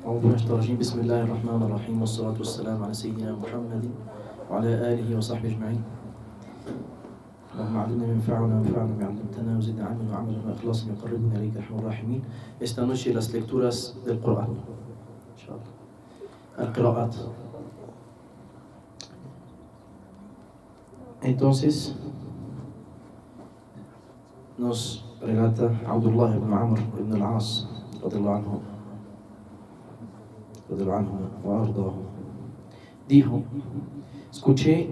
أعوذ بالله من الشيطان الرجيم بسم الله الرحمن الرحيم والصلاة والسلام على سيدنا محمد وعلى آله وصحبه أجمعين. اللهم علمنا ما ينفعنا وانفعنا بما علمتنا وزدنا علما وعملا وإخلاصا يقربنا إليك أرحم الراحمين. Esta noche las lecturas del Corán. Inshallah. Al-Qira'at. Entonces nos relata Abdullah ibn Amr ibn al-As radiyallahu anhu wa ardahu. Dijo: escuché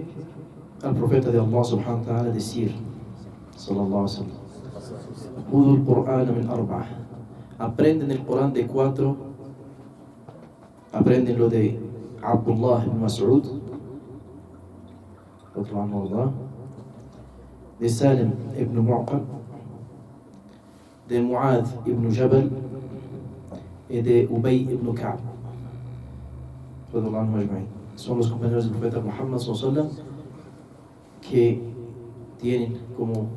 al profeta de Allah subhanahu wa ta'ala decir, sallallahu alaihi wasallam, Hudu al-Qur'an min arba'a. Aprenden el Corán de 4. Aprenden lo de Abdullah ibn Mas'ud, de Salim ibn Mu'qab, de Mu'adh ibn Jabal y de Ubay ibn Ka'b. Son los compañeros del profeta Muhammad sallallahu alaihi wasallam que tienen como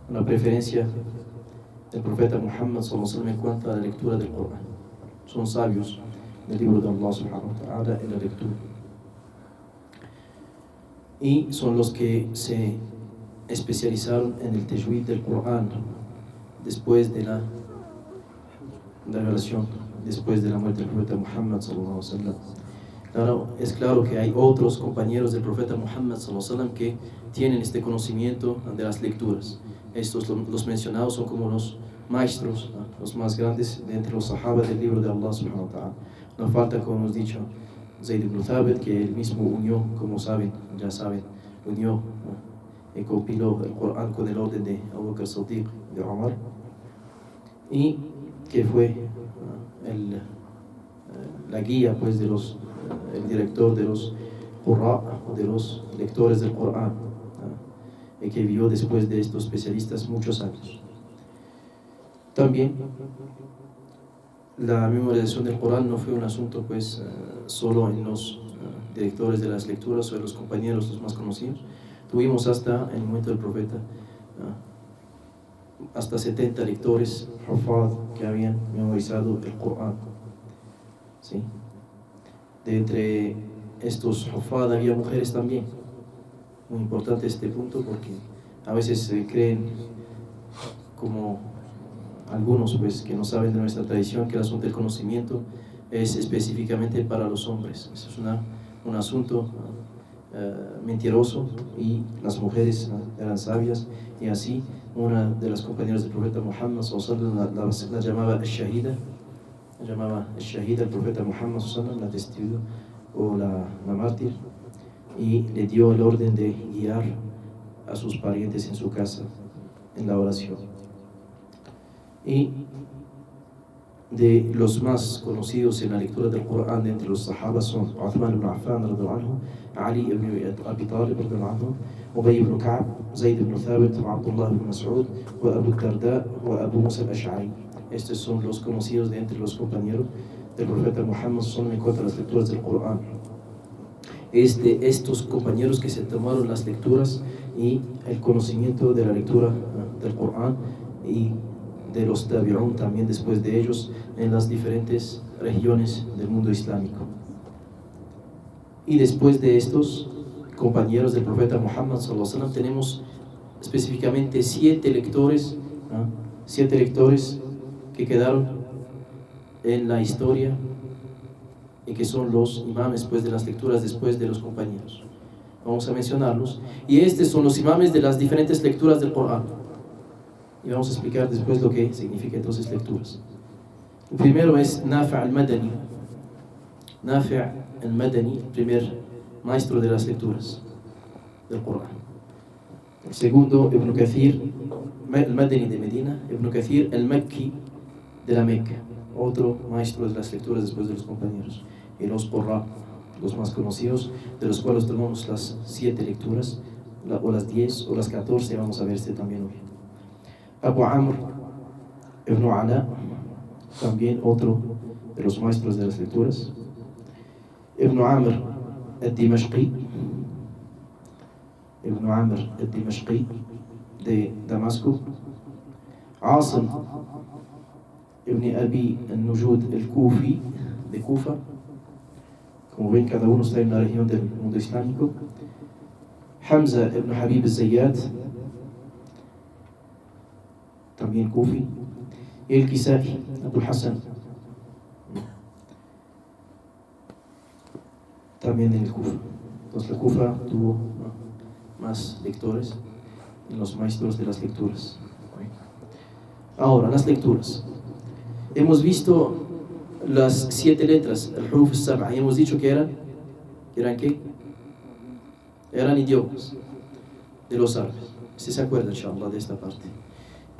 una preferencia del profeta Muhammad sallallahu alaihi wasallam en cuanto a la lectura del Corán. Son sabios del libro de Allah subhanahu wa ta'ala en la lectura. Y son los que se especializaron en el tajwid del Corán después de la revelación, después de la muerte del profeta Muhammad sallallahu alaihi wasallam. Claro, es claro que hay otros compañeros del profeta Muhammad sallallahu alaihi wasallam que tienen este conocimiento de las lecturas. Estos, los mencionados, son como los maestros, ¿no? Los más grandes de entre los sahaba del libro de Allah subhanahu wa ta'ala. No falta, como hemos dicho, Zayd ibn Thabit, que él mismo unió, como saben, ya saben, unió, ¿no? Y compiló el Corán con el orden de Abu Bakr Siddiq, de Omar, y que fue la guía, pues, de los el director de los Qurra, de los lectores del Corán, ¿no? Y que vivió después de estos especialistas muchos años. También la memorización del Corán no fue un asunto, pues, solo en los directores de las lecturas o en los compañeros, los más conocidos. Tuvimos hasta el momento del profeta hasta 70 lectores, hafad, que habían memorizado el Corán, ¿sí? De entre estos hafad había mujeres también. Muy importante este punto, porque a veces se creen, como algunos, pues, que no saben de nuestra tradición, que el asunto del conocimiento es específicamente para los hombres. Eso es un asunto mentiroso, y las mujeres eran sabias, y así una de las compañeras del profeta Muhammad sallallahu alaihi wasallam la llamaba al-Shahida, el profeta Muhammad sallallahu alaihi wasallam, la testigo o la mártir, y le dio el orden de guiar a sus parientes en su casa en la oración. Y de los más conocidos en la lectura del Corán entre los sahabas son Uthman ibn Affan radhiyallahu anhu, Ali ibn Abi Talib radhiyallahu anhu, Ubay ibn Ka'b, Zayd ibn Thabit, Abdullah ibn Mas'ud, wa Abu Darda, wa Abu Musa al-Ash'ari. Estos son los conocidos de entre los compañeros del profeta Muhammad sallallahu alaihi wasallam en cuanto a las lecturas del Corán. Es de estos compañeros que se tomaron las lecturas y el conocimiento de la lectura del Corán, y de los tabi'un también después de ellos en las diferentes regiones del mundo islámico. Y después de estos compañeros del profeta Muhammad sallallahu alaihi wasallam tenemos específicamente 7 lectores, ¿no? 7 lectores que quedaron en la historia y que son los imames, pues, de las lecturas después de los compañeros. Vamos a mencionarlos, y estos son los imames de las diferentes lecturas del Corán, y vamos a explicar después lo que significa entonces lecturas. El primero es Nafi' al-Madani. Nafi' al-Madani, el primer maestro de las lecturas del Corán. El segundo, Ibn Kathir al-Madani de Medina, Ibn Kathir al-Makki de la Meca, otro maestro de las lecturas después de los compañeros. Y los Qurra, los más conocidos, de los cuales tomamos las 7 lecturas, o las 10 o las 14, vamos a ver este también hoy. Abu Amr ibn Ala, también otro de los maestros de las lecturas. Ibn Amr al-Dimashqi, de Damasco. Asim ibn Abi al-Nujud al-Kufi, de Kufa. Como ven, cada uno está en una región del mundo islámico. Hamza ibn Habib al-Zayyad, también Kufi. Y el Kisa'i, Abul Hassan, también en el Kufa. Entonces la Kufa tuvo más lectores y los maestros de las lecturas. Ahora, las lecturas. Hemos visto las 7 letras, el huruf al-sab'a, y hemos dicho que eran ¿qué? Eran idiomas de los árabes. ¿Se acuerda, inshallah, de esta parte?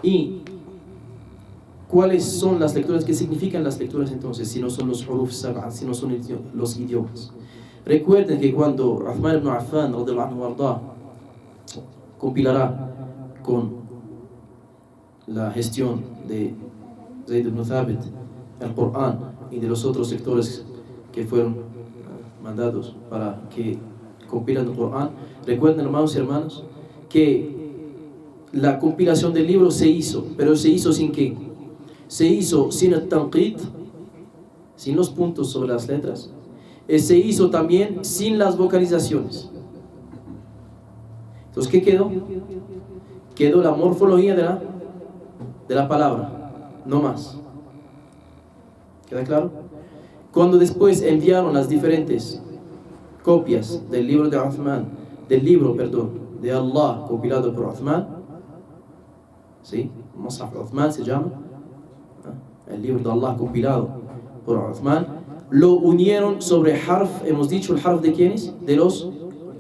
Y ¿cuáles son las lecturas? ¿Qué significan las lecturas entonces? Si no son los huruf al-sab'a, si no son los idiomas. Recuerden que cuando Uthman ibn Affan radhiyallahu anhu compilará con la gestión de Zayd ibn Thabit el Corán y de los otros sectores que fueron mandados para que compilan el Corán, recuerden, hermanos y hermanas, que la compilación del libro se hizo, pero se hizo sin qué? Se hizo sin el tanqid, sin los puntos sobre las letras. Se hizo también sin las vocalizaciones. Entonces, ¿qué quedó? Quedó la morfología de la palabra, no más. ¿Queda claro? Cuando después enviaron las diferentes copias del libro de Uthman, de Allah compilado por Uthman, ¿sí? Mus'haf Uthman se llama, el libro de Allah compilado por Uthman, lo unieron sobre harf, hemos dicho el harf de quiénes, de los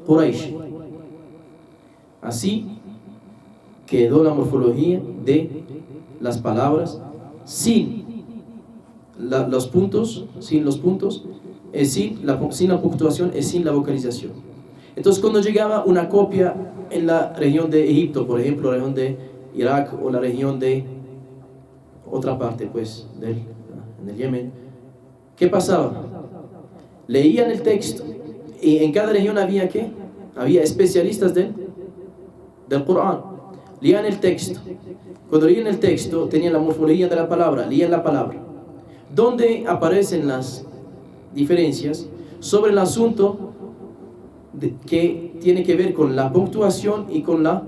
Quraysh. Así quedó la morfología de las palabras sin los puntos, sin la puntuación, sin la vocalización. Entonces, cuando llegaba una copia en la región de Egipto, por ejemplo, la región de Irak o la región de otra parte, pues, en el Yemen, ¿qué pasaba? Leían el texto y en cada región había ¿qué? Había especialistas del Corán. Leían el texto. Cuando leían el texto, tenían la morfología de la palabra, leían la palabra. ¿Dónde aparecen las diferencias? Sobre el asunto que tiene que ver con la puntuación y con la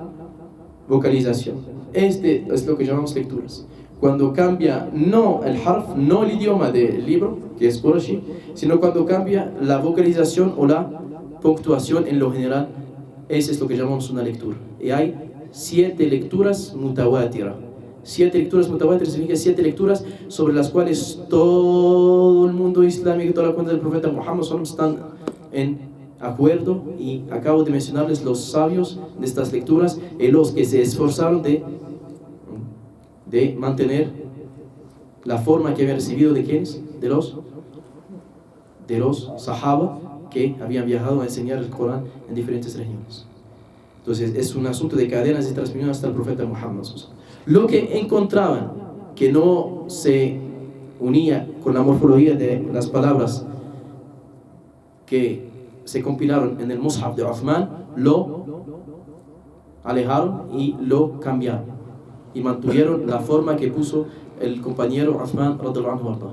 vocalización. Este es lo que llamamos lecturas. Cuando cambia no el harf, no el idioma del libro, que es Qurashi, sino cuando cambia la vocalización o la puntuación en lo general, ese es lo que llamamos una lectura. Y hay 7 lecturas mutawatira. 7 lecturas mutawatira significa 7 lecturas sobre las cuales todo el mundo islámico y toda la cuenta del profeta Muhammad están en acuerdo, y acabo de mencionarles los sabios de estas lecturas y los que se esforzaron de mantener la forma que habían recibido de quienes, de los sahaba que habían viajado a enseñar el Corán en diferentes regiones. Entonces es un asunto de cadenas de transmisión hasta el profeta Muhammad. Lo que encontraban que no se unía con la morfología de las palabras que se compilaron en el Mus'haf de Uthman, lo alejaron y lo cambiaron y mantuvieron la forma que puso el compañero Uthman radhiyallahu anhu.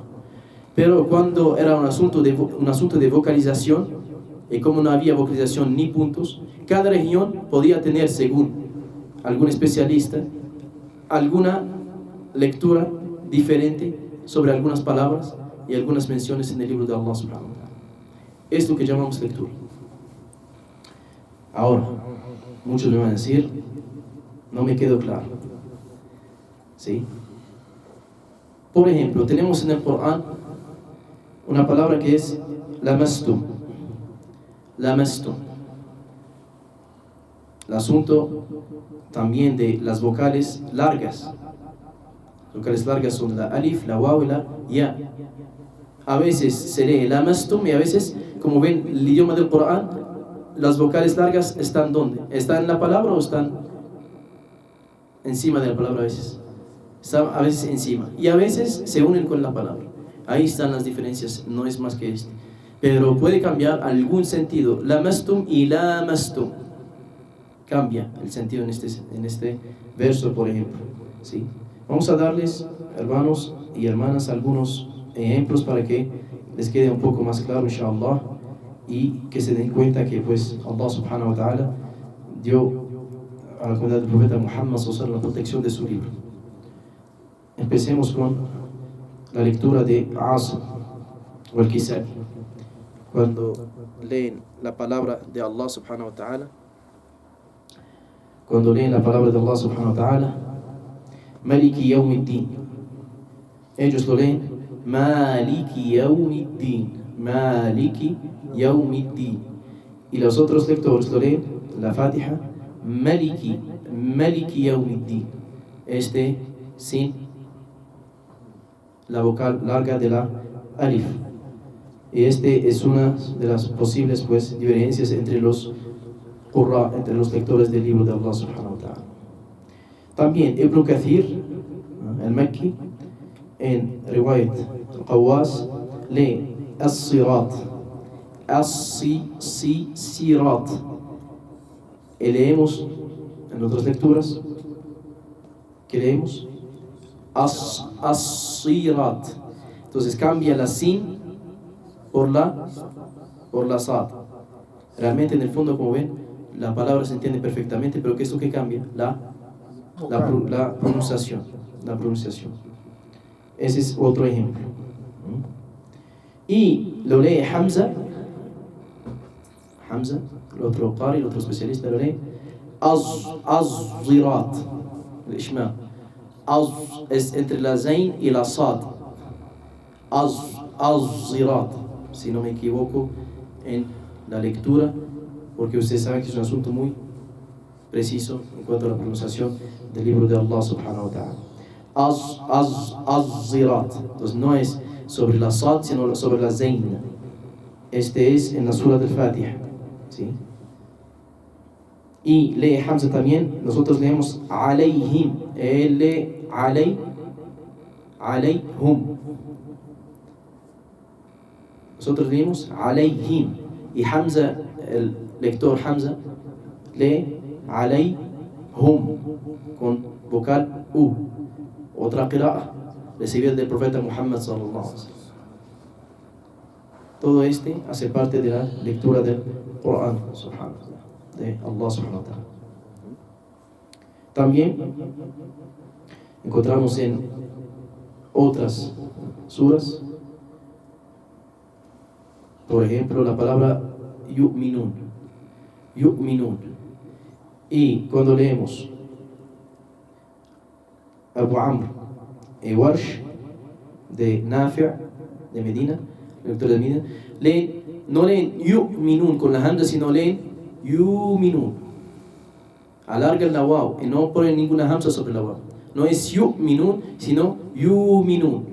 Pero cuando era un asunto de vocalización, y como no había vocalización ni puntos, cada región podía tener, según algún especialista, alguna lectura diferente sobre algunas palabras y algunas menciones en el libro de Allah subhanahu wa ta'ala. Es lo que llamamos lectura. Ahora, muchos me van a decir, no me quedó claro. ¿Sí? Por ejemplo, tenemos en el Corán una palabra que es lamastum. Lamastum. El asunto también de las vocales largas. Las vocales largas son la alif, la waw y la ya. A veces se lee lamastum y a veces, como ven, el idioma del Corán, las vocales largas están ¿dónde? ¿Están en la palabra o están encima de la palabra a veces? Están a veces encima y a veces se unen con la palabra. Ahí están las diferencias, no es más que esto. Pero puede cambiar algún sentido. Lamastum y lamastum. Cambia el sentido en este verso, por ejemplo. ¿Sí? Vamos a darles, hermanos y hermanas, algunos ejemplos para que les quede un poco más claro, inshallah, y que se den cuenta que pues Allah subhanahu wa ta'ala dio a la comunidad del profeta Muhammad sallallahu la protección de su libro. Empecemos con la lectura de Asim o al-Kisai. Cuando leen la palabra de Allah subhanahu wa ta'ala, cuando leen la palabra de Allah subhanahu wa ta'ala, Maliki Yawmiddin, ellos lo leen Maliki Yawmiddin, Maliki Yawmiddin, y los otros lectores lo leen la Fatiha Maliki, Maliki Yawmiddin, sin la vocal larga de la alif. Y es una de las posibles pues diferencias entre los qurra, entre los lectores del libro de Allah subhanahu wa ta'ala. También Ibn Kathir al-Makki en Riwayat Qawas lee As-Sirat, As-Sirat, y leemos en otras lecturas que leemos As-Sirat. Entonces cambia la sin por la sad. Realmente en el fondo, como ven, la palabra se entiende perfectamente, pero ¿qué es lo que cambia? La pronunciación. La pronunciación. Ese es otro ejemplo. Y lo lee Hamza, el otro qari, el otro especialista, lo lee Az-Zirat, el ishma. Es entre la zain y la sad. Az-Zirat, si no me equivoco en la lectura, porque ustedes saben que es un asunto muy preciso en cuanto a la pronunciación del libro de Allah subhanahu wa ta'ala. Az-Zirat, entonces no es sobre la sad, sino sobre la zain. Es en la sura del Fatiha, ¿sí? Y lee Hamza también, nosotros leemos alayhim, él lee alayhum. Nosotros leemos alayhim, y Hamza, el lector Hamza, lee alayhum con vocal u. Otra qira'a recibida del profeta Muhammad sallallahu alaihi wasallam. Todo hace parte de la lectura del Corán de Allah subhanahu wa ta'ala. También encontramos en otras suras, por ejemplo, la palabra yu'minun. Y cuando leemos Abu Amr y Warsh de Nafi' de Medina, lector de Medina, no leen yu'minun con la hamza, sino leen yu'minun. Alargan la waw y no ponen ninguna hamza sobre la waw. No es yu'minun, sino yu'minun.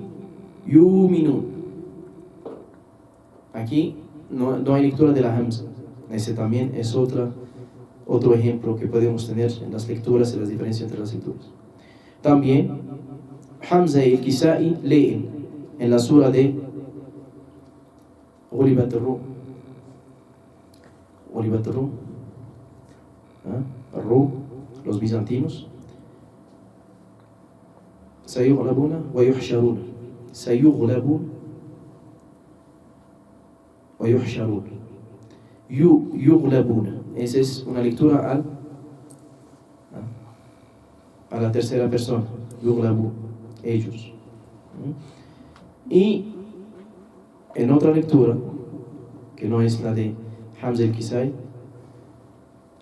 Aquí no hay lectura de la hamza. Ese también es otro ejemplo que podemos tener en las lecturas y las diferencias entre las lecturas. También Hamza y el Kisai leen en la sura de Ghulibat al-Rum, los bizantinos, sayughlabuna wa yuhsharuna, sayughlabun wa yuhsharun, yughlabuna. Esa es una lectura a la tercera persona, yughlabu, ellos. Y en otra lectura, que no es la de Hamza al-Kisai,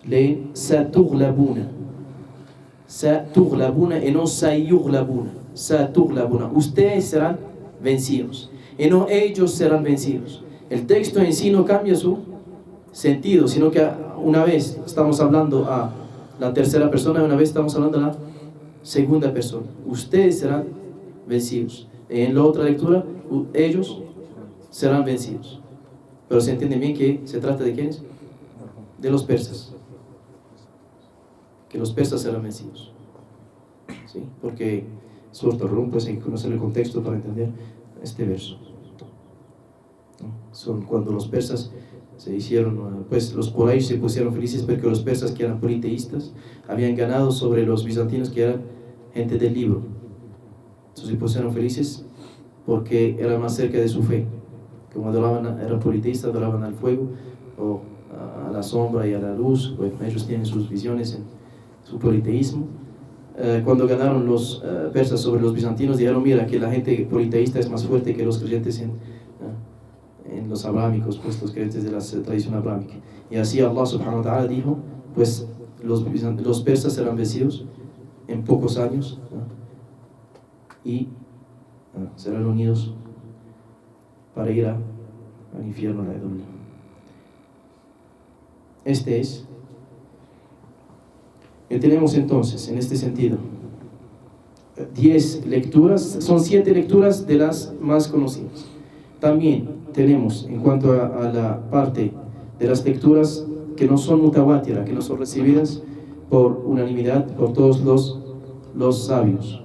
leen satughlabuna y no sayughlabuna. Ustedes serán vencidos y no ellos serán vencidos. El texto en sí no cambia su sentido, sino que una vez estamos hablando a la tercera persona y una vez estamos hablando a la segunda persona. Ustedes serán vencidos. En la otra lectura, ellos serán vencidos. Pero se entiende bien que se trata de quiénes? De los persas. Que los persas serán vencidos. ¿Sí? Porque Surat al-Rum, pues hay que conocer el contexto para entender este verso. Son cuando los persas se hicieron, pues los Quraysh se pusieron felices porque los persas, que eran politeístas, habían ganado sobre los bizantinos, que eran gente del libro. Entonces se pusieron felices porque eran más cerca de su fe, como eran politeístas, adoraban al fuego o a la sombra y a la luz. Bueno, ellos tienen sus visiones en su politeísmo. Cuando ganaron los persas sobre los bizantinos, dijeron: mira, que la gente politeísta es más fuerte que los creyentes en los abrámicos, pues los creyentes de la tradición abrámica. Y así Allah subhanahu wa ta'ala dijo: pues los persas serán vencidos en pocos años, y serán unidos para ir al infierno, la idolatría. Este es. Tenemos entonces, en este sentido, 10 lecturas, son 7 lecturas de las más conocidas. También tenemos, en cuanto a la parte de las lecturas que no son mutawatira, que no son recibidas por unanimidad por todos los sabios.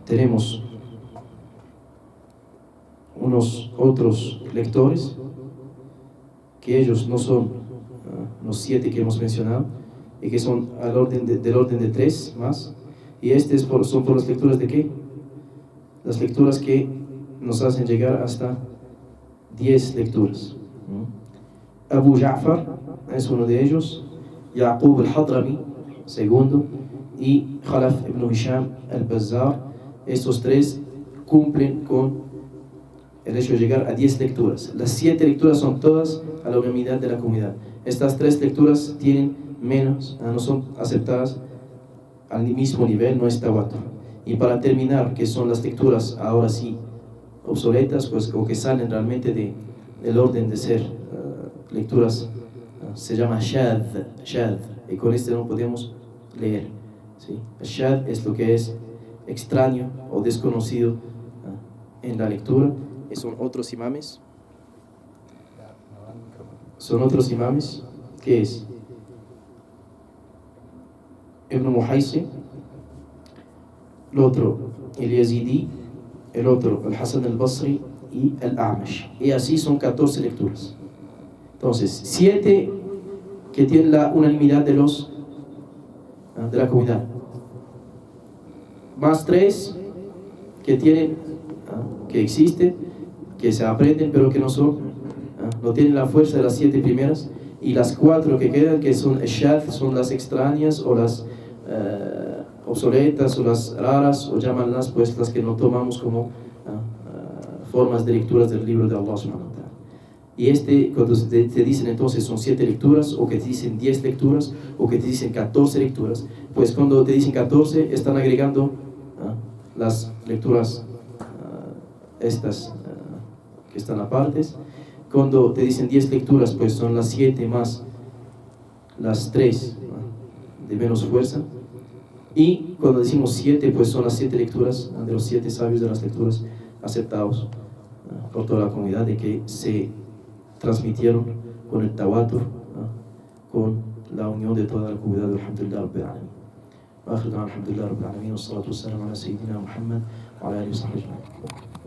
Tenemos unos otros lectores que ellos no son los 7 que hemos mencionado, y que son del orden de 3 más, y son por las lecturas de ¿qué? Las lecturas que nos hacen llegar hasta 10 lecturas. Abu Ja'far es uno de ellos, Yaqub al-Hadrami segundo, y Khalaf ibn Hisham al-Bazzar. Estos 3 cumplen con el hecho de llegar a 10 lecturas. Las 7 lecturas son todas a la unanimidad de la comunidad. Estas 3 lecturas tienen menos, no son aceptadas al mismo nivel, no es tawatur. Y para terminar, que son las lecturas ahora sí obsoletas, pues, o que salen realmente del orden de ser lecturas, se llama shadh, y con este no podemos leer, ¿sí? Shadh es lo que es extraño o desconocido en la lectura. Son otros imames. ¿Qué es? Ibn Muhaysi, el otro el Yazidi, el otro el Hasan al-Basri y el A'mash. Y así son 14 lecturas. Entonces, 7 que tienen la unanimidad de la comunidad, más 3 que tienen, que existen, que se aprenden, pero que no tienen la fuerza de las 7 primeras, y las 4 que quedan, que son shadh, son las extrañas o las obsoletas o las raras, o llámanlas pues las que no tomamos como formas de lecturas del libro de Allah subhanahu wa ta'ala. Y cuando te dicen entonces son 7 lecturas, o que te dicen 10 lecturas, o que te dicen 14 lecturas, pues cuando te dicen 14 están agregando las lecturas estas que están apartes. Cuando te dicen 10 lecturas, pues son las 7 más las 3 de menos fuerza. Y cuando decimos 7, pues son las 7 lecturas de los 7 sabios de las lecturas aceptados por toda la comunidad, de que se transmitieron con el tawatur, con la unión de toda la comunidad. Alhamdulillah Rabbil Alamin. Alhamdulillah Rabbil Alamin. Wassalatu wassalamu ala Sayyidina Muhammad wa ala alihi wa sahbihi ajma'in.